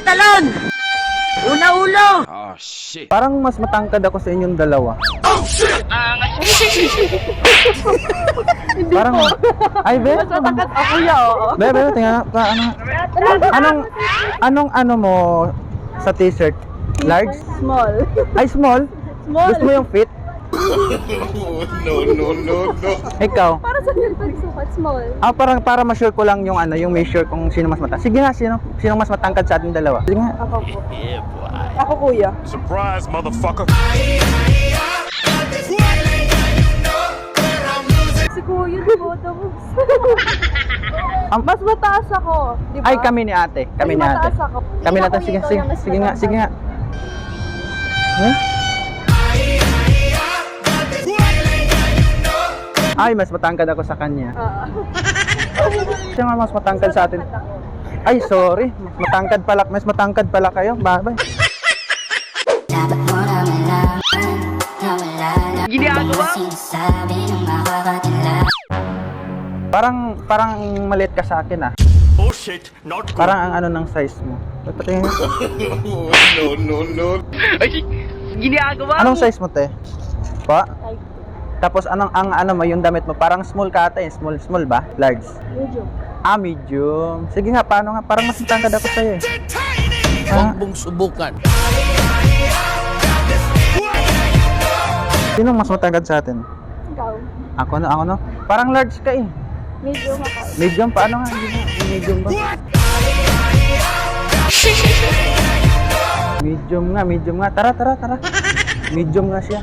talon! Una ulo! Oh, shit. Parang mas matangkad ako sa inyong dalawa. Parang, ay, be? Mas matangkad ako, kuya, oo. Be, tingnan, anong mo sa t-shirt? Large? Small. Ay, small? Small. Gusto mo yung fit? No. Ikaw? Para sa yung pagsukat, small. Parang para ma-sure ko lang yung yung measure kung sino mas matangkad. Sige nga, sino mas matangkad sa ating dalawa? Sige nga. Ako po. Ako, kuya. Surprise, motherfucker. Si kuya, di ba? Mas mataas ako, di ba? Ay, kami ni ate. Kami ni ate. Mataas ako. Kami Ikaw, natin. kuya, Sige, ikaw sige. yung mas Sige nga, matangkad. sige nga. Hmm? Ay, mas matangkad ako sa kanya. Siya nga mas matangkad sa atin. Ay, sorry. Mas matangkad pala kayo. Bye-bye. Dapat mo na malaman na wala na Ginagawa? sinasabi ng makakatila. Parang maliit ka sa akin ah. Oh, shit. Not good. Parang ang ano ng size mo. Patingin. No. Ay, ginagawa Anong mo? size mo, te? Pa? Tapos ang ano mo, yung damit mo, parang small ka ata eh. Small ba? Large? Medium. Medium. Sige nga, paano nga? Parang mas matangkad ako sa'yo eh. Huwag mong subukan. Sino mas matangkad sa atin? Ikaw. Ako no? Parang large ka eh. Medium ako. Medium, paano nga? Hindi nga, medium ba? Medium nga. Tara. Medium nga siya.